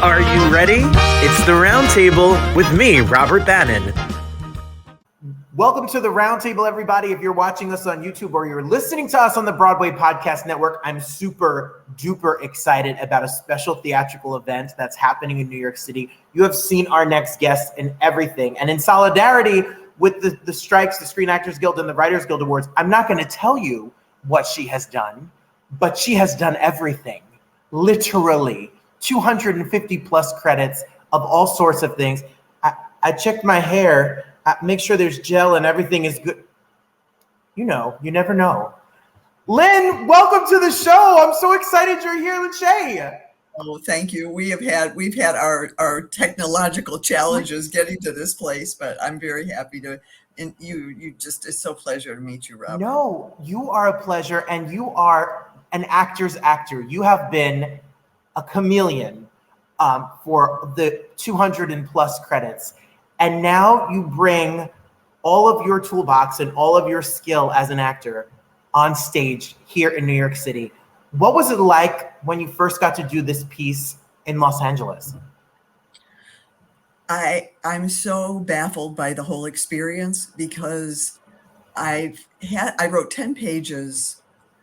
Are you ready? It's the Roundtable with me, Robert Bannon. Welcome to the Roundtable, everybody. If you're watching us on YouTube or you're listening to us on the Broadway Podcast Network, I'm super duper excited about a special theatrical event that's happening in New York City. You have seen our next guest and everything. And in solidarity with the strikes, the Screen Actors Guild and the Writers Guild Awards, I'm not going to tell you what she has done, but she has done everything. Literally 250 plus credits of all sorts of things. I checked my hair, make sure there's gel and everything is good. You know, you never know. Lin, welcome to the show. I'm so excited you're here, Lin Shaye. Oh, thank you. We've had our technological challenges getting to this place, but I'm very happy to. And you just, it's so a pleasure to meet you, Robert. No, you are a pleasure, and you are an actor's actor. You have been a chameleon for the 200 and plus credits. And now you bring all of your toolbox and all of your skill as an actor on stage here in New York City. What was it like when you first got to do this piece in Los Angeles? I'm so baffled by the whole experience because I wrote 10 pages.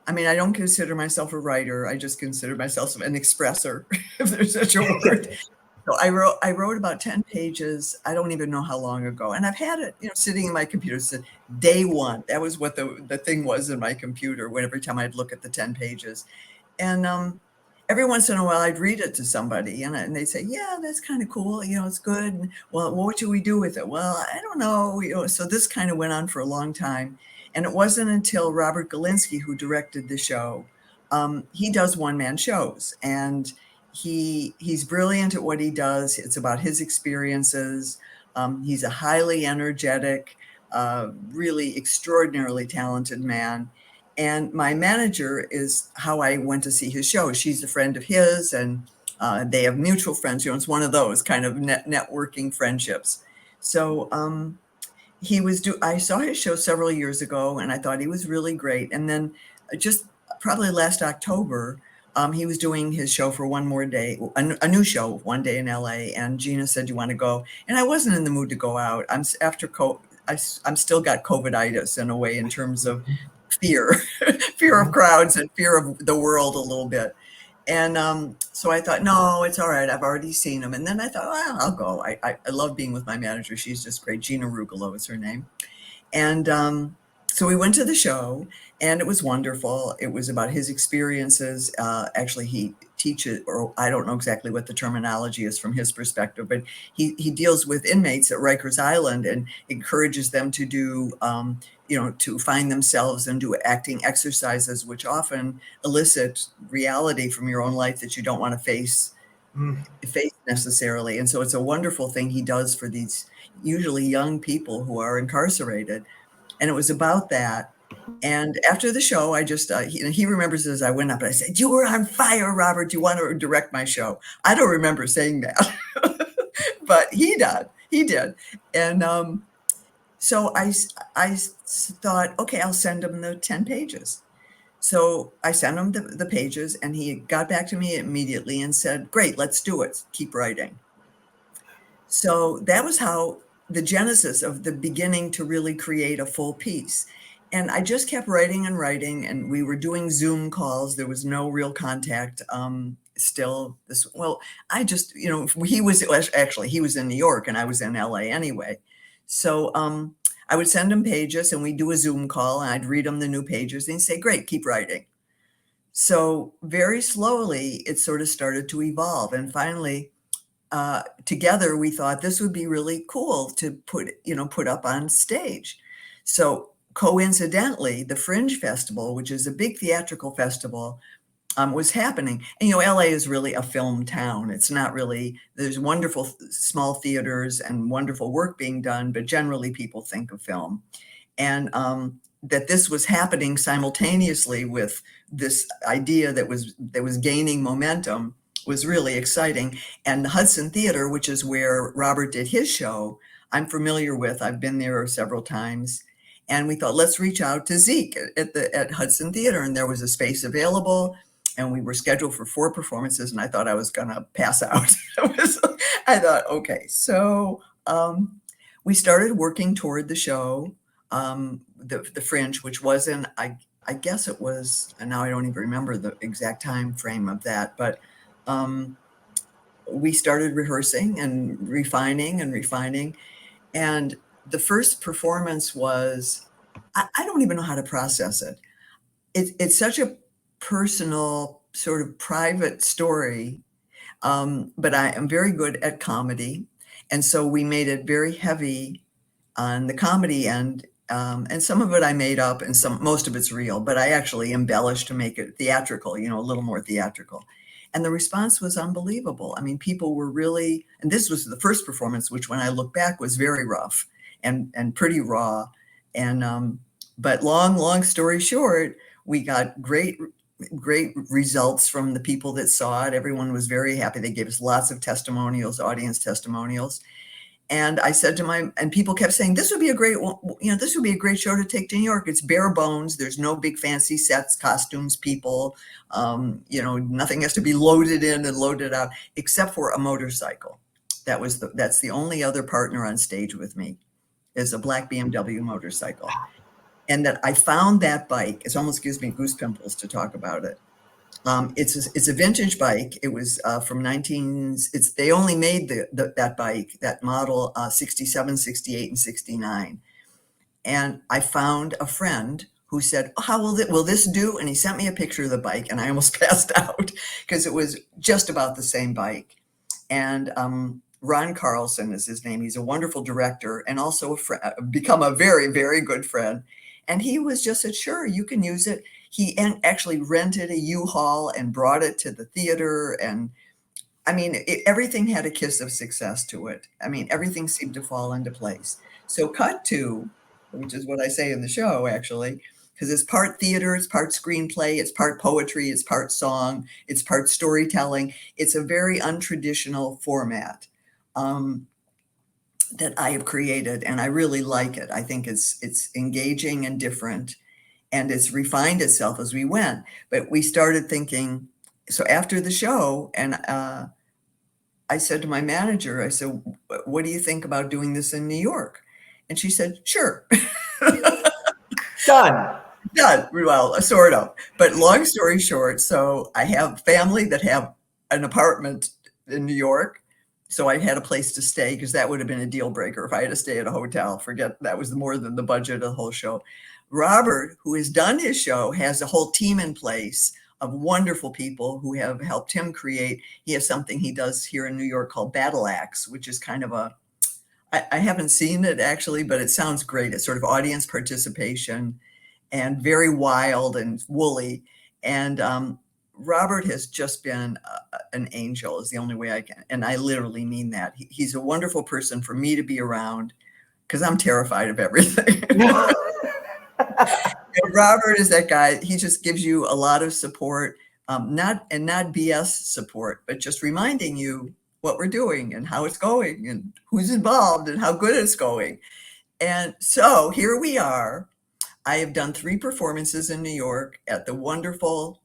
I mean, I don't consider myself a writer. I just consider myself an expresser, if there's such a word. So I wrote about 10 pages. I don't even know how long ago. And I've had it, sitting in my computer since day one. That was what the thing was in my computer when every time I'd look at the 10 pages. And every once in a while I'd read it to somebody and they'd say, yeah, that's kind of cool. It's good. And, well, what should we do with it? Well, I don't know. So this kind of went on for a long time. And it wasn't until Robert Galinsky, who directed the show, he does one-man shows, and he's brilliant at what he does. It's about his experiences. He's a highly energetic, really extraordinarily talented man. And my manager is how I went to see his show. She's a friend of his, and they have mutual friends. It's one of those kind of networking friendships. So I saw his show several years ago, and I thought he was really great. And then just probably last October, he was doing his show for one more day, a new show one day in LA. And Gina said, "You want to go?" And I wasn't in the mood to go out. I'm still got COVIDitis in a way in terms of fear of crowds and fear of the world a little bit. And so I thought, no, it's all right. I've already seen him. And then I thought, well, I'll go. I love being with my manager. She's just great. Gina Rugolo is her name. And so we went to the show, and it was wonderful. It was about his experiences. Actually, he teaches, or I don't know exactly what the terminology is from his perspective, but he deals with inmates at Rikers Island and encourages them to do to find themselves and do acting exercises, which often elicit reality from your own life that you don't want to face necessarily. And so it's a wonderful thing he does for these usually young people who are incarcerated. And it was about that. And after the show, I just, he remembers as I went up and I said, "You were on fire, Robert. Do you want to direct my show?" I don't remember saying that, but he did. And so I thought, okay, I'll send him the 10 pages. So I sent him the pages, and he got back to me immediately and said, "Great, let's do it. Keep writing." So that was how the genesis of the beginning to really create a full piece. And I just kept writing, and we were doing Zoom calls. There was no real contact. He was in New York and I was in LA anyway. So I would send him pages, and we'd do a Zoom call, and I'd read him the new pages, and he'd say, "Great, keep writing." So very slowly, it sort of started to evolve. And finally, together, we thought this would be really cool to put up on stage. So coincidentally, the Fringe Festival, which is a big theatrical festival, was happening. And, LA is really a film town. It's not really, there's wonderful small theaters and wonderful work being done, but generally people think of film. And that this was happening simultaneously with this idea that was gaining momentum was really exciting. And the Hudson Theater, which is where Robert did his show, I'm familiar with. I've been there several times. And we thought, let's reach out to Zeke at Hudson Theater. And there was a space available. and we were scheduled for 4 performances, and I thought I was going to pass out. I thought, okay, so we started working toward the show, the Fringe, which was in, I guess it was, and now I don't even remember the exact time frame of that, but we started rehearsing and refining. And the first performance was, I don't even know how to process it. It's such a personal, sort of private story, but I am very good at comedy. And so we made it very heavy on the comedy end. And some of it I made up, and most of it's real, but I actually embellished to make it theatrical, a little more theatrical. And the response was unbelievable. I mean, people were really, and this was the first performance, which when I look back was very rough and pretty raw. And, but long story short, we got great results from the people that saw it. Everyone was very happy. They gave us lots of testimonials, audience testimonials. And I said and people kept saying, this would be a great show to take to New York. It's bare bones. There's no big fancy sets, costumes, people. Nothing has to be loaded in and loaded out, except for a motorcycle. That's the only other partner on stage with me, is a black BMW motorcycle. And that I found that bike, it almost gives me goose pimples to talk about it. It's a vintage bike. It was from they only made that bike, that model, 67, 68, and 69. And I found a friend who said, how will this do? And he sent me a picture of the bike, and I almost passed out because it was just about the same bike. And Ron Carlson is his name. He's a wonderful director and also become a very, very good friend. And he was just said, sure, you can use it. He actually rented a U-Haul and brought it to the theater. And I mean, everything had a kiss of success to it. I mean, everything seemed to fall into place. So cut to, which is what I say in the show, actually, because it's part theater, it's part screenplay, it's part poetry, it's part song, it's part storytelling. It's a very untraditional format that I have created, and I really like it. I think it's engaging and different, and it's refined itself as we went. But we started thinking, so after the show, and I said to my manager, I said, what do you think about doing this in New York? And she said, sure. Done. Well, sort of. But long story short, so I have family that have an apartment in New York. So I had a place to stay, because that would have been a deal breaker if I had to stay at a hotel. Forget, that was more than the budget of the whole show. Robert, who has done his show, has a whole team in place of wonderful people who have helped him create. He has something he does here in New York called Battle Axe, which is kind of I haven't seen it actually, but it sounds great. It's sort of audience participation and very wild and woolly. And Robert has just been an angel, is the only way I can. And I literally mean that. He's a wonderful person for me to be around, because I'm terrified of everything. And Robert is that guy. He just gives you a lot of support, not BS support, but just reminding you what we're doing and how it's going and who's involved and how good it's going. And so here we are. I have done 3 performances in New York at the wonderful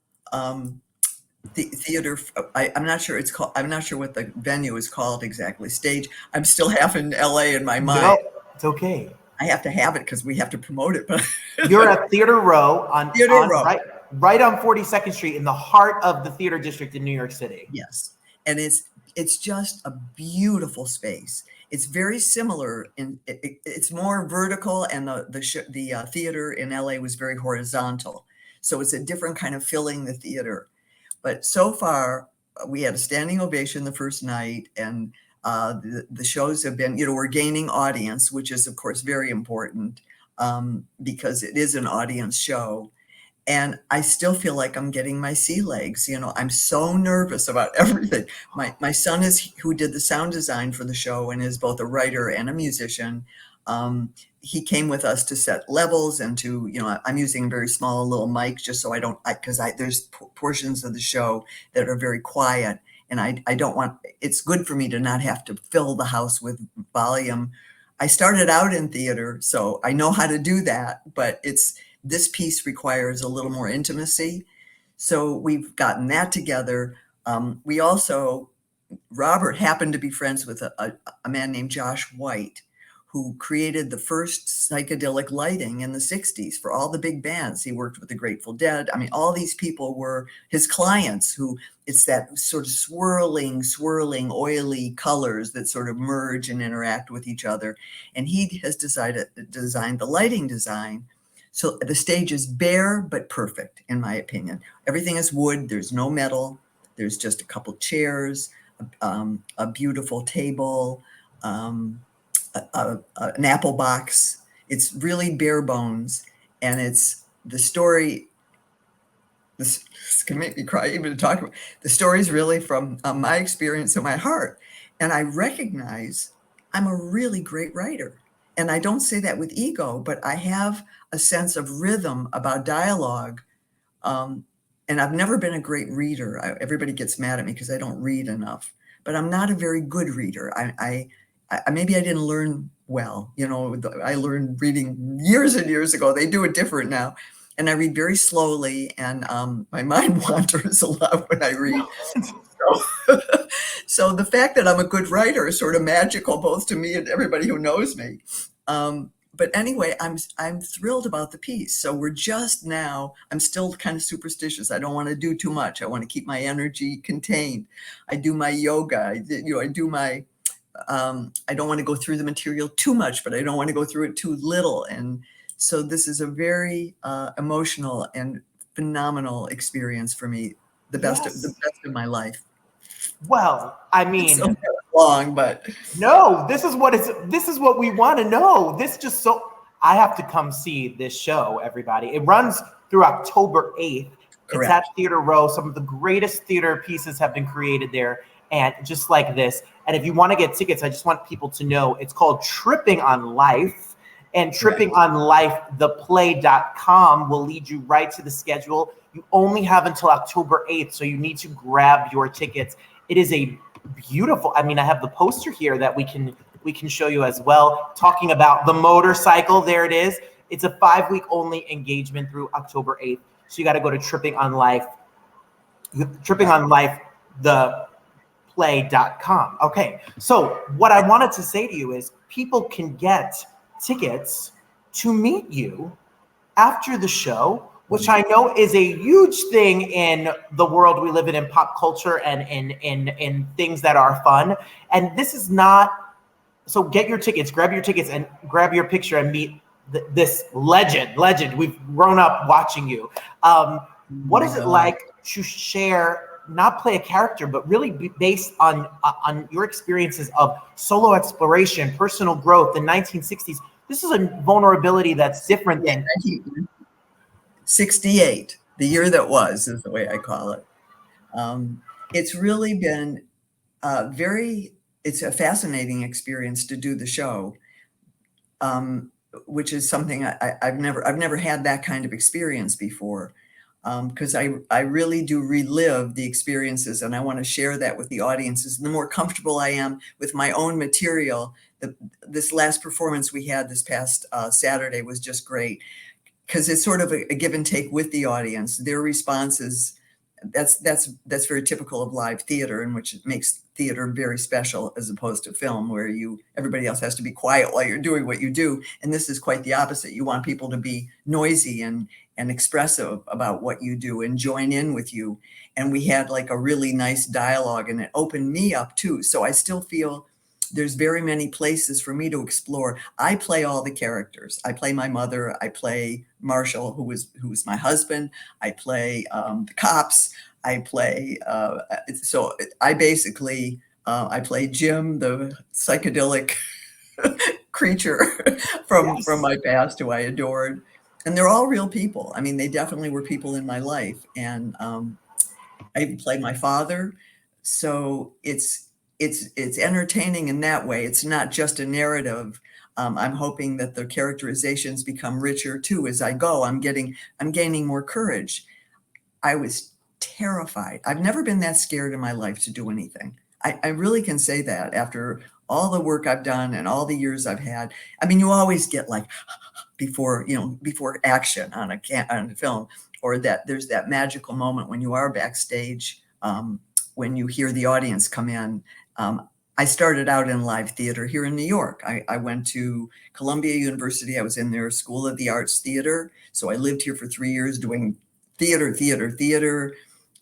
theater. I'm not sure I'm not sure what the venue is called exactly. Stage. I'm still half in LA in my mind. No, it's okay. I have to have it because we have to promote it. But you're at Theater Row Row. Right on 42nd Street, in the heart of the theater district in New York City. Yes, and it's just a beautiful space. It's very similar it's more vertical, and the theater in LA was very horizontal. So it's a different kind of filling the theater. But so far, we had a standing ovation the first night, and the shows have been, we're gaining audience, which is of course very important, because it is an audience show. And I still feel like I'm getting my sea legs. I'm so nervous about everything. My son who did the sound design for the show and is both a writer and a musician. He came with us to set levels and to, I'm using a very small little mic just so because there's portions of the show that are very quiet, and I don't want, it's good for me to not have to fill the house with volume. I started out in theater, so I know how to do that, but this piece requires a little more intimacy. So we've gotten that together. We also, Robert happened to be friends with a man named Josh White, who created the first psychedelic lighting in the 60s for all the big bands. He worked with the Grateful Dead. I mean, all these people were his clients who, it's that sort of swirling, oily colors that sort of merge and interact with each other. And he has designed the lighting design. So the stage is bare but perfect, in my opinion. Everything is wood. There's no metal. There's just a couple chairs, a beautiful table, an apple box. It's really bare bones, and it's the story. This can make me cry even to talk about. The story is really from my experience and my heart, and I recognize I'm a really great writer. And I don't say that with ego, but I have a sense of rhythm about dialogue. And I've never been a great reader. Everybody gets mad at me because I don't read enough, but I'm not a very good reader. I maybe I didn't learn well. I learned reading years and years ago. They do it different now. And I read very slowly, and my mind wanders a lot when I read. So the fact that I'm a good writer is sort of magical, both to me and everybody who knows me. But anyway, I'm thrilled about the piece. So we're just now, I'm still kind of superstitious. I don't want to do too much. I want to keep my energy contained. I do my yoga. I do my, I don't want to go through the material too much, but I don't want to go through it too little. And so this is a very emotional and phenomenal experience for me. The best of my life. Well, I mean, it's so long, but no, this is what we want to know. I have to come see this show, everybody. It runs through October 8th. Correct. It's at Theater Row. Some of the greatest theater pieces have been created there, and just like this. And if you want to get tickets, I just want people to know it's called Tripping on Life, and Tripping on Life, theplay.com will lead you right to the schedule. You only have until October 8th, so you need to grab your tickets. It is a beautiful, I have the poster here that we can show you as well, talking about the motorcycle. There it is. It's a 5-week only engagement through October 8th. So you got to go to Tripping on Life, theplay.com. Okay. So what I wanted to say to you is people can get tickets to meet you after the show, which I know is a huge thing in the world we live in pop culture and in things that are fun. And this is not, so get your tickets, grab your tickets and grab your picture and meet this legend. We've grown up watching you. What is it like to share, not play a character, but really be based on your experiences of solo exploration, personal growth, the 1960s? This is a vulnerability that's different than 68, the year that was, is the way I call it. It's really been it's a fascinating experience to do the show, which is something I've never had that kind of experience before, because I really do relive the experiences, and I want to share that with the audiences. And the more comfortable I am with my own material, this last performance we had this past Saturday was just great, because it's sort of a give and take with the audience. Their responses, that's very typical of live theater, and which makes theater very special as opposed to film, where everybody else has to be quiet while you're doing what you do. And this is quite the opposite. You want people to be noisy and expressive about what you do and join in with you. And we had like a really nice dialogue, and it opened me up too. So I still feel there's very many places for me to explore. I play all the characters. I play my mother. I play Marshall, who was my husband. I play the cops. I play. So I basically I play Jim, the psychedelic creature from my past, who I adored. And they're all real people. They definitely were people in my life. And I even played my father. So it's entertaining in that way. It's not just a narrative. I'm hoping that the characterizations become richer too as I go. I'm gaining more courage. I was terrified. I've never been that scared in my life to do anything. I really can say that after all the work I've done and all the years I've had. You always get like before action on a film, or that there's that magical moment when you are backstage, when you hear the audience come in. I started out in live theater here in New York. I went to Columbia University. I was in their School of the Arts Theater. So I lived here for 3 years doing theater.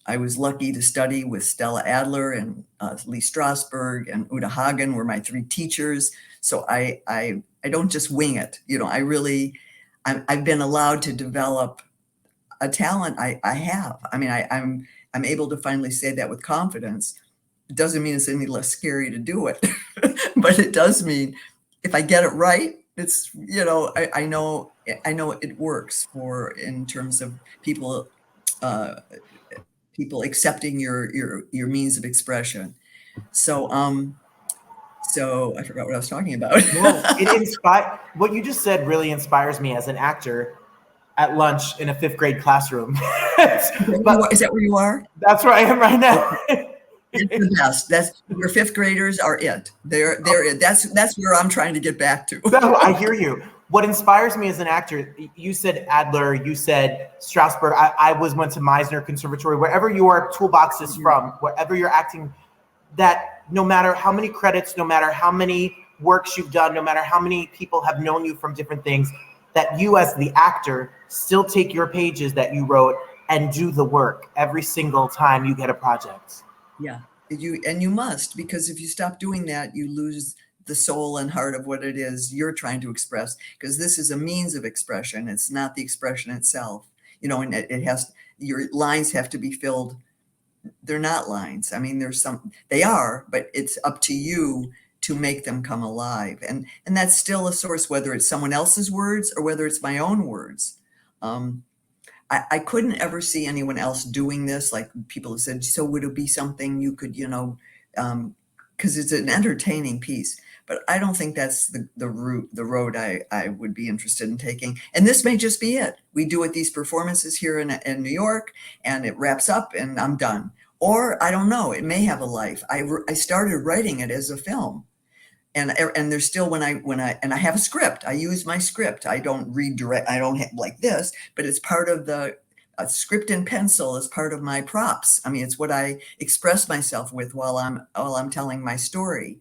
I was lucky to study with Stella Adler and Lee Strasberg and Uta Hagen were my 3 teachers. So I don't just wing it. I've been allowed to develop a talent I have. I mean, I'm able to finally say that with confidence. It doesn't mean it's any less scary to do it, but it does mean if I get it right, it's, I know it works in terms of people accepting your means of expression. So I forgot what I was talking about. Well, what you just said really inspires me as an actor at lunch in a 5th grade classroom. Is that where you are? That's where I am right now. It's the best. That's your 5th graders are it. They're it. That's where I'm trying to get back to. No, I hear you. What inspires me as an actor, you said Adler, you said Strasberg. I went to Meisner Conservatory, wherever your toolbox is from, wherever you're acting, that no matter how many credits, no matter how many works you've done, no matter how many people have known you from different things, that you as the actor still take your pages that you wrote and do the work every single time you get a project. Yeah, you must, because if you stop doing that, you lose the soul and heart of what it is you're trying to express, because this is a means of expression. It's not the expression itself, and your lines have to be filled. They're not lines. I mean, they are, but it's up to you to make them come alive. And that's still a source, whether it's someone else's words or whether it's my own words. I couldn't ever see anyone else doing this. Like people have said, so would it be something you could, because it's an entertaining piece, but I don't think that's the road I would be interested in taking. And this may just be it. We do it, these performances here in New York, and it wraps up and I'm done. Or I don't know, it may have a life. I started writing it as a film. And there's still when I have a script, I use my script. I don't redirect. I don't have like this, but it's part of the script in pencil is part of my props. I mean, it's what I express myself with while I'm telling my story.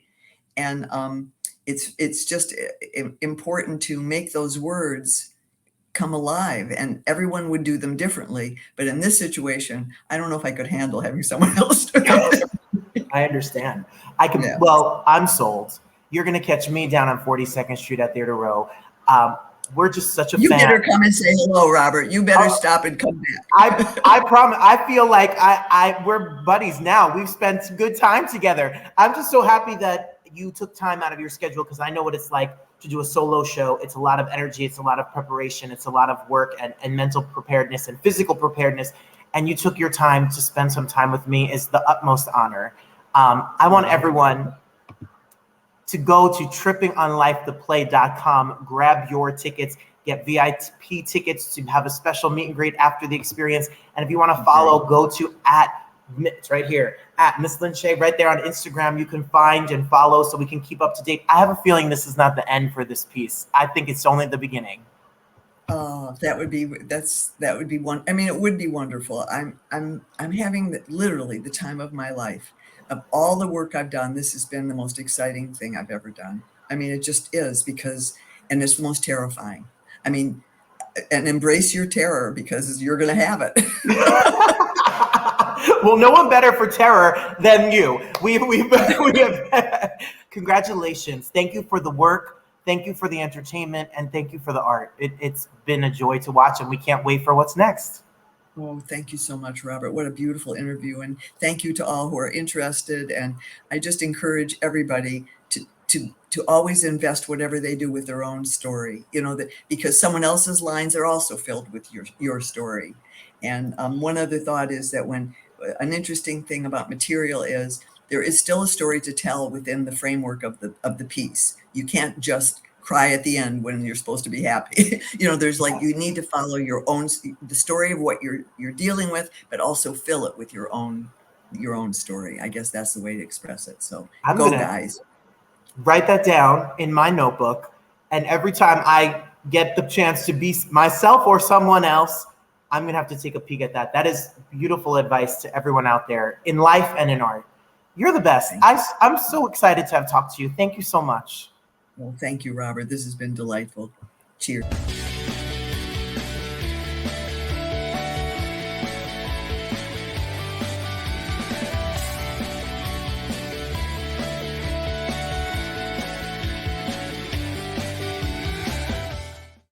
And it's just important to make those words come alive, and everyone would do them differently. But in this situation, I don't know if I could handle having someone else do it. I understand. I can. Yeah. Well, I'm sold. You're going to catch me down on 42nd Street at Theater Row. We're just such a fan. You better come and say hello, Robert. You better stop and come back. I promise. I feel like we're buddies now. We've spent good time together. I'm just so happy that you took time out of your schedule, because I know what it's like to do a solo show. It's a lot of energy. It's a lot of preparation. It's a lot of work and mental preparedness and physical preparedness. And you took your time to spend some time with me is the utmost honor. I want everyone to go to trippingonlifetheplay.com, grab your tickets, get VIP tickets to have a special meet and greet after the experience. And if you want to follow, go to it's right here, at Miss Lin Shaye, right there on Instagram. You can find and follow so we can keep up to date. I have a feeling this is not the end for this piece. I think it's only the beginning. Oh, that would be one. I mean, it would be wonderful. I'm having literally the time of my life. Of all the work I've done, this has been the most exciting thing I've ever done. I mean, it just is, and it's the most terrifying. I mean, and embrace your terror, because you're going to have it. Well, no one better for terror than you. We have congratulations. Thank you for the work. Thank you for the entertainment, and thank you for the art. It's been a joy to watch, and we can't wait for what's next. Oh, thank you so much, Robert. What a beautiful interview. And thank you to all who are interested. And I just encourage everybody to always invest whatever they do with their own story, because someone else's lines are also filled with your story. And one other thought is that an interesting thing about material is there is still a story to tell within the framework of the piece. You can't just cry at the end when you're supposed to be happy. There's you need to follow the story of what you're dealing with, but also fill it with your own story. I guess that's the way to express it. So guys. Write that down in my notebook. And every time I get the chance to be myself or someone else, I'm going to have to take a peek at that. That is beautiful advice to everyone out there in life and in art. You're the best. I'm so excited to have talked to you. Thank you so much. Well, thank you, Robert. This has been delightful. Cheers.